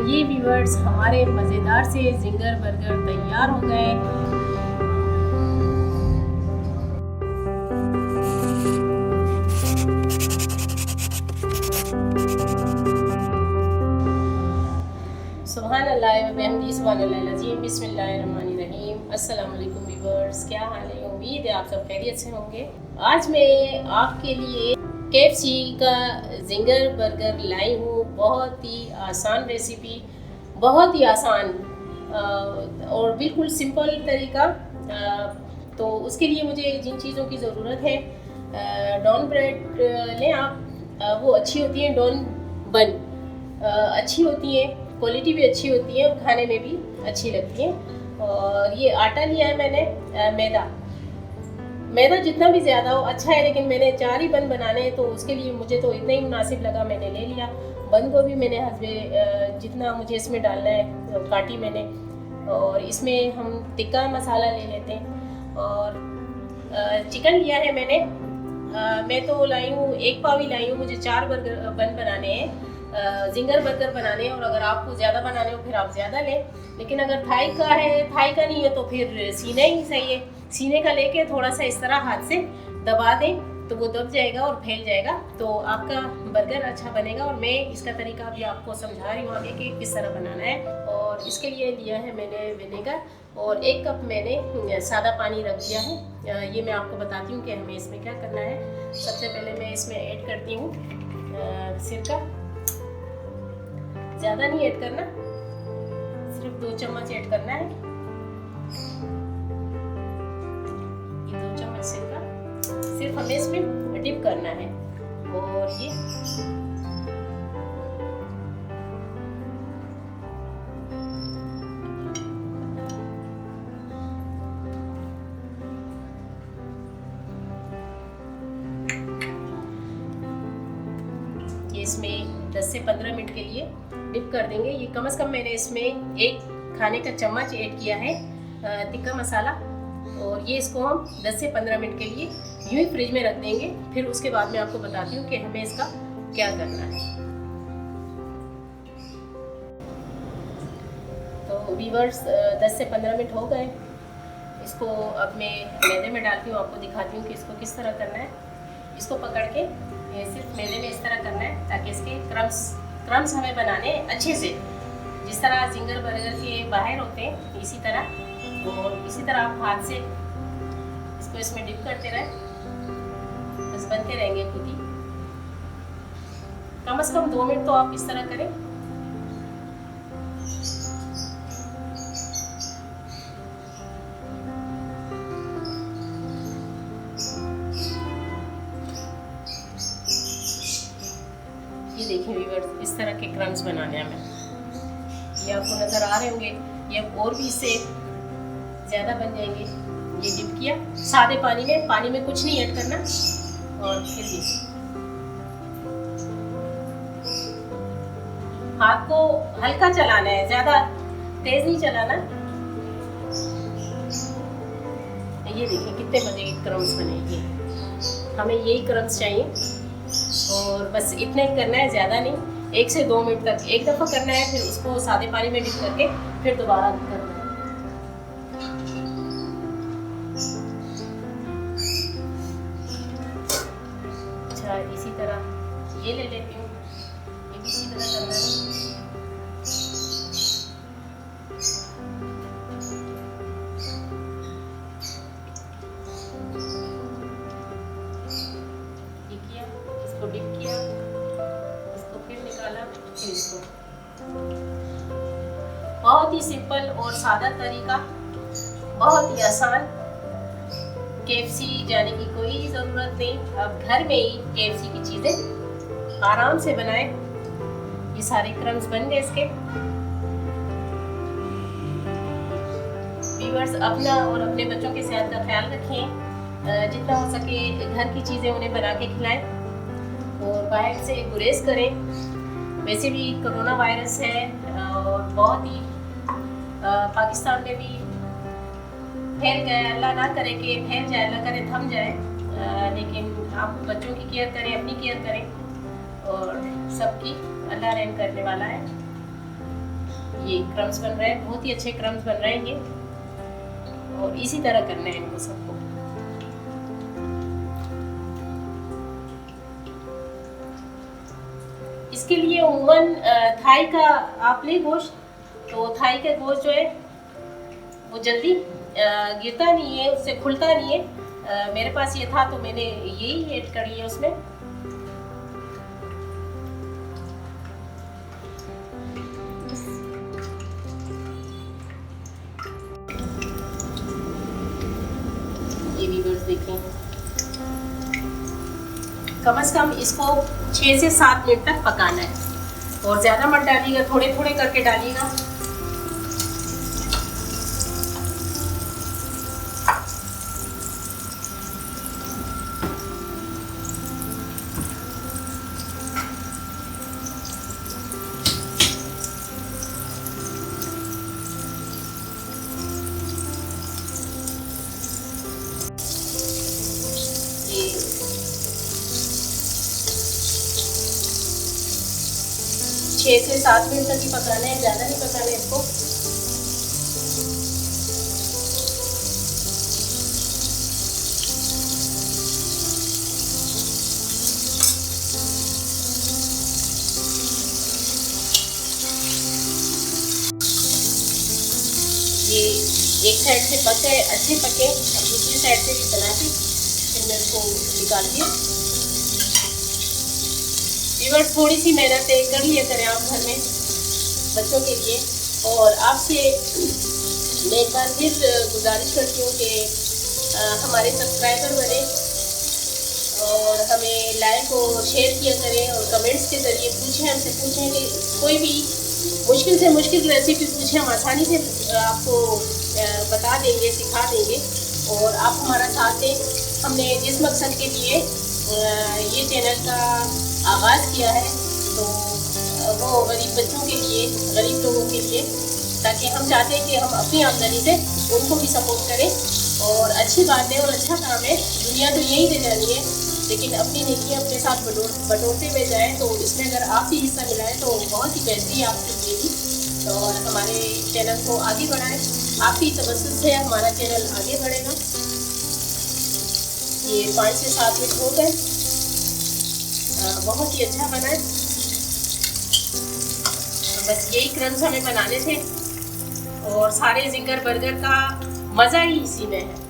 ये व्यूअर्स हमारे मज़ेदार से जिंगर बर्गर तैयार हो गए। सुभान अल्लाह व बिहम्दिही सुभान अल्लाहिल अज़ीम बिस्मिल्लाहिर्रहमानिर्रहीम। अस्सलाम वालेकुम व्यूअर्स, क्या हाल है? उम्मीद है आप सब खैरियत से होंगे। आज मैं आपके लिए KFC का जिंगर बर्गर लाई हूँ। बहुत ही आसान रेसिपी, बहुत ही आसान और बिल्कुल सिंपल तरीका। तो उसके लिए मुझे जिन चीज़ों की ज़रूरत है, डॉन ब्रेड लें आप। वो अच्छी होती हैं, डॉन बन अच्छी होती हैं, क्वालिटी भी अच्छी होती है और खाने में भी अच्छी लगती हैं। और ये आटा लिया है मैंने, मैदा जितना भी ज़्यादा हो अच्छा है, लेकिन मैंने 4 ही बन बनाने हैं तो उसके लिए मुझे तो इतना ही मुनासिब लगा, मैंने ले लिया। बंद गोभी मैंने हसबे जितना मुझे इसमें डालना है काटी मैंने। और इसमें हम टिक्का मसाला ले लेते हैं। और चिकन लिया है मैंने। मैं तो लाई हूँ 1 पाव ही लाई हूँ। मुझे 4 बर्गर बन बनाने हैं, जिंगर बर्गर बनाने हैं। और अगर आपको ज़्यादा बनाने हो फिर आप ज़्यादा लें, लेकिन अगर थाई का नहीं है तो फिर सीने ही सही है। सीने का लेके थोड़ा सा इस तरह हाथ से दबा दें तो वो दब जाएगा और फैल जाएगा, तो आपका बर्गर अच्छा बनेगा। और मैं इसका तरीका भी आपको समझा रही हूँ आगे कि किस तरह बनाना है। और इसके लिए लिया है मैंने विनेगर और 1 कप मैंने सादा पानी रख दिया है। ये मैं आपको बताती हूँ कि हमें इसमें क्या करना है। सबसे पहले मैं इसमें ऐड करती हूँ सिरका। ज़्यादा नहीं ऐड करना, सिर्फ 2 चम्मच ऐड करना है। ये 2 चम्मच सिरका सिर्फ हमें इसमें डिप करना है। और ये इसमें 10 से 15 मिनट के लिए डिप कर देंगे। ये कम से कम मैंने इसमें 1 खाने का चम्मच ऐड किया है टिक्का मसाला। और ये इसको हम 10 से 15 मिनट के लिए यूं ही फ्रिज में रख देंगे। फिर उसके बाद मैं आपको बताती हूँ कि हमें इसका क्या करना है। तो व्यूअर्स 10 से 15 मिनट हो गए। इसको अब मैं मैदे में डालती हूँ, आपको दिखाती हूँ कि इसको किस तरह करना है। इसको पकड़ के सिर्फ मैदे में इस तरह करना है ताकि इसके क्रम्स हमें बनाने अच्छे से, जिस तरह जिंगर बर्गर के बाहर होते हैं इसी तरह। और इसी तरह आप हाथ से इसको इसमें डिप करते रहें, बस बनते रहेंगे खुद ही। कम से कम 2 मिनट तो आप इस तरह करें। ये देखिए व्यूअर्स, इस तरह के क्रम्स बनाने हमें, ये आपको नज़र आ रहे होंगे। ये और भी इससे ज़्यादा बन जाएंगे। ये डिप किया सादे पानी में कुछ नहीं ऐड करना। और फिर ये हाथ को हल्का चलाना है, ज़्यादा तेज़ नहीं चलाना। ये देखिए कितने मज़े के क्रम्स बनेंगे। हमें यही क्रम्स चाहिए और बस इतना ही करना है, ज़्यादा नहीं। 1 से 2 मिनट तक एक दफ़ा करना है, फिर उसको सादे पानी में डिप करके फिर दोबारा करना है। अच्छा, इसी तरह ये ले लेती हूँ, ये भी इसी तरह करना है। ये किया, इसको डिप किया, इसको फिर निकाला, फिर इसको। बहुत ही सिंपल और सादा तरीका, बहुत ही आसान। KFC जाने की कोई ज़रूरत नहीं, अब घर में ही KFC की चीज़ें आराम से बनाएं। ये सारे क्रम्स बन गए इसके। व्यूअर्स, अपना और अपने बच्चों की सेहत का ख्याल रखें। जितना हो सके घर की चीज़ें उन्हें बना के खिलाएं और बाहर से गुरेज करें। वैसे भी कोरोना वायरस है और बहुत ही पाकिस्तान में भी फैल गया। अल्लाह ना करे कि फैल जाए, अल्लाह करे थम जाए, लेकिन आप बच्चों की केयर करें, अपनी केयर करें और सबकी अल्लाह रहम करने वाला है। ये क्रम्स बन रहे हैं, बहुत ही अच्छे क्रम्स बन रहे हैं ये। और इसी तरह करना है इनको सबको। इसके लिए ओवन थाई का आप ले गोश्त, तो थाई का गोश्त जो है वो जल्दी गिरता नहीं है, उससे खुलता नहीं है। मेरे पास ये था तो मैंने यही ऐड कर लिया उसमें। ये व्यूअर्स देखें, कम से कम इसको 6 से 7 मिनट तक पकाना है। और ज़्यादा मत डालिएगा, थोड़े थोड़े करके डालिएगा। ये 6 से 7 मिनट तक ही पकाना है, ज़्यादा नहीं पकाना है इसको। ये एक साइड से पक गए, अच्छे पके, अब दूसरी साइड से भी बना के फिर मैं इसको निकाल दिया। व्यूअर्स, थोड़ी सी मेहनत कर लिया करें आप घर में बच्चों के लिए। और आपसे मैं एक बार फिर गुजारिश करती हूँ कि हमारे सब्सक्राइबर बने और हमें लाइक और शेयर किया करें, और कमेंट्स के ज़रिए पूछें, हमसे पूछें कि कोई भी मुश्किल से मुश्किल रेसिपी पूछें, हम आसानी से आपको बता देंगे, सिखा देंगे। और आप हमारा साथ दें। हमने जिस मकसद के लिए ये चैनल का आगाज़ किया है, तो वो गरीब बच्चों के लिए, गरीब लोगों के लिए, ताकि हम चाहते हैं कि हम अपनी आमदनी से उनको भी सपोर्ट करें। और अच्छी बात है और अच्छा काम है, दुनिया तो यही दे जानी है, लेकिन अपनी नेकियां अपने साथ बटोरते हुए जाएँ। तो इसमें अगर आप भी हिस्सा मिलाएँ तो बहुत ही बेहतरी आपको मिलेगी। और हमारे चैनल को आगे बढ़ाएं, आपकी तवज्जो से हमारा चैनल आगे बढ़ेगा। ये 5 से 7 मिनट हो गए, बहुत ही अच्छा बना है। तो बस यही क्रम्स हमें बनाने थे, और सारे जिंगर बर्गर का मज़ा ही इसी में है।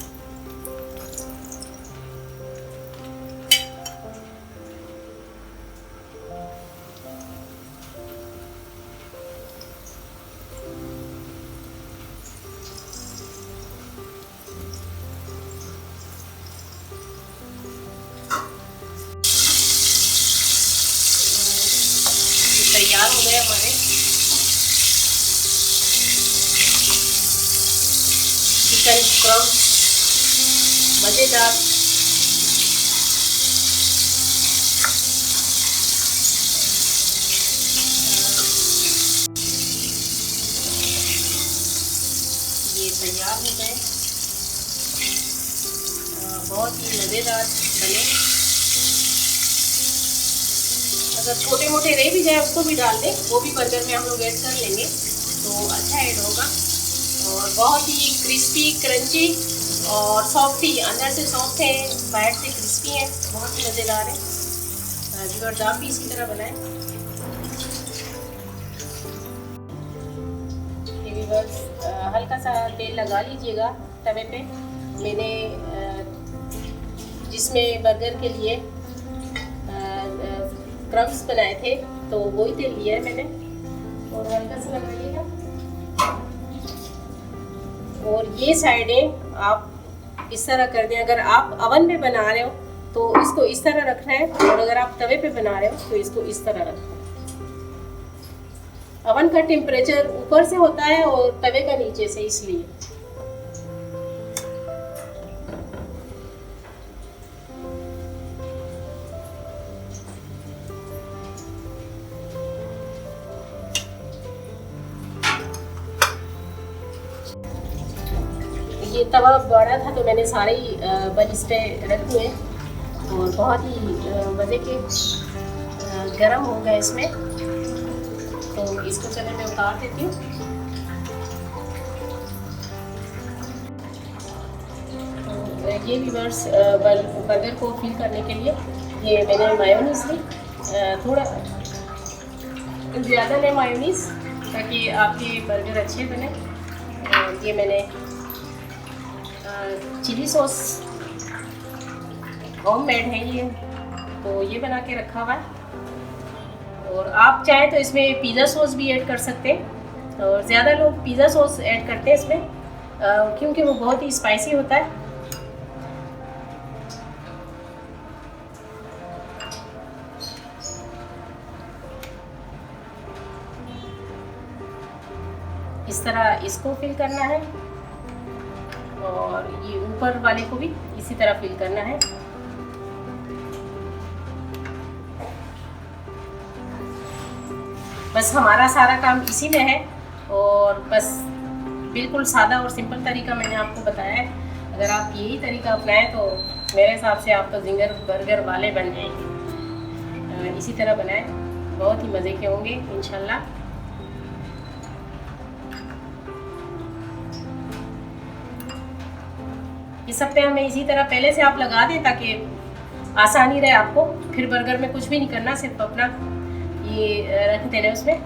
तैयार हो गए हमारे चिकन क्रम्स, मज़ेदार। ये तैयार हो गए, बहुत ही मज़ेदार बने। अगर छोटे मोटे रह भी जाए उसको भी डाल दें, वो भी बर्गर में हम लोग ऐड कर लेंगे तो अच्छा ऐड होगा। और बहुत ही क्रिस्पी, क्रंची और सॉफ्ट ही, अंदर से सॉफ्ट है, बाहर से क्रिस्पी है, बहुत ही मज़ेदार है। व्यूअर्स, आप भी इसी तरह बनाएं। व्यूअर्स, हल्का सा तेल लगा लीजिएगा तवे पे। मैंने जिसमें बर्गर के लिए क्रम्स बनाए थे तो वही तेल लिया है मैंने, और हल्का सा लगाइएगा। और ये साइडें आप इस तरह कर दें। अगर आप अवन में बना रहे हो तो इसको इस तरह रखना है, और अगर आप तवे पे बना रहे हो तो इसको इस तरह रखना है। अवन का टेम्परेचर ऊपर से होता है और तवे का नीचे से, इसलिए। ये तवा बड़ा था तो मैंने सारे ही बन इस पे रख दिए, और बहुत ही मज़े के गरम हो गए इसमें। तो तो इसको चले मैं उतार देती हूँ। तो ये व्यूअर्स बर्गर को फिल करने के लिए ये मैंने मायोनीज ली, थोड़ा ज़्यादा लें मायोनीज ताकि आपके बर्गर अच्छे बने। ये मैंने चिली सॉस होममेड है ये, तो ये बना के रखा हुआ है। और आप चाहें तो इसमें पिज़्ज़ा सॉस भी ऐड कर सकते हैं, और ज़्यादा लोग पिज़्ज़ा सॉस ऐड करते हैं इसमें क्योंकि वो बहुत ही स्पाइसी होता है। इस तरह इसको फिल करना है और ये ऊपर वाले को भी इसी तरह फिल करना है। बस हमारा सारा काम इसी में है, और बस बिल्कुल सादा और सिंपल तरीका मैंने आपको बताया है। अगर आप यही तरीका अपनाएं तो मेरे हिसाब से आप तो जिंगर बर्गर वाले बन जाएंगे। इसी तरह बनाएं, बहुत ही मज़े के होंगे इंशाल्लाह। ये सब पे हमें इसी तरह पहले से आप लगा दें ताकि आसानी रहे आपको, फिर बर्गर में कुछ भी नहीं करना, सिर्फ अपना ये रख देना उसमें।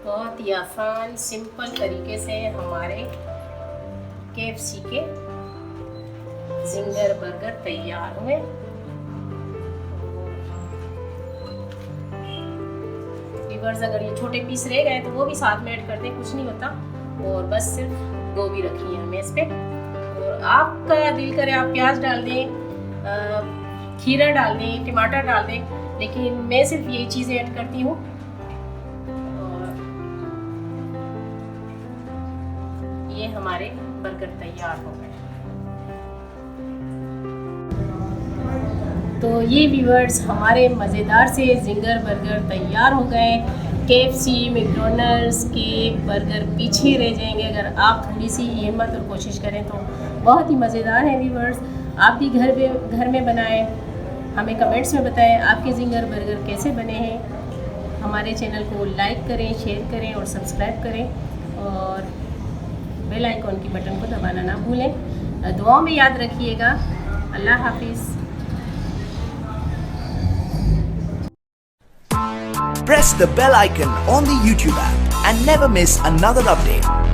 बहुत ही आसान सिंपल तरीके से हमारे KFC के जिंगर बर्गर तैयार हुए। अगर ये छोटे पीस रह गए तो वो भी साथ में ऐड कर दें, कुछ नहीं होता। और बस सिर्फ गोभी रखी है हमें इस पे, और आपका दिल करे आप प्याज डाल दें, खीरा डाल दें, टमाटर डाल दें, लेकिन मैं सिर्फ यही चीज़ें ऐड करती हूँ। और ये हमारे बर्गर तैयार हो गए। तो ये व्यूअर्स हमारे मज़ेदार से जिंगर बर्गर तैयार हो गए। KFC मैकडॉनल्ड्स के बर्गर पीछे रह जाएंगे अगर आप थोड़ी सी हिम्मत और कोशिश करें तो। बहुत ही मज़ेदार है व्यूअर्स, आप भी घर में बनाएं, हमें कमेंट्स में बताएं आपके जिंगर बर्गर कैसे बने हैं। हमारे चैनल को लाइक करें, शेयर करें और सब्सक्राइब करें, और बेल आइकॉन की बटन को दबाना ना भूलें। दुआओं में याद रखिएगा। अल्लाह हाफिज़। Press the bell icon on the YouTube app and never miss another update.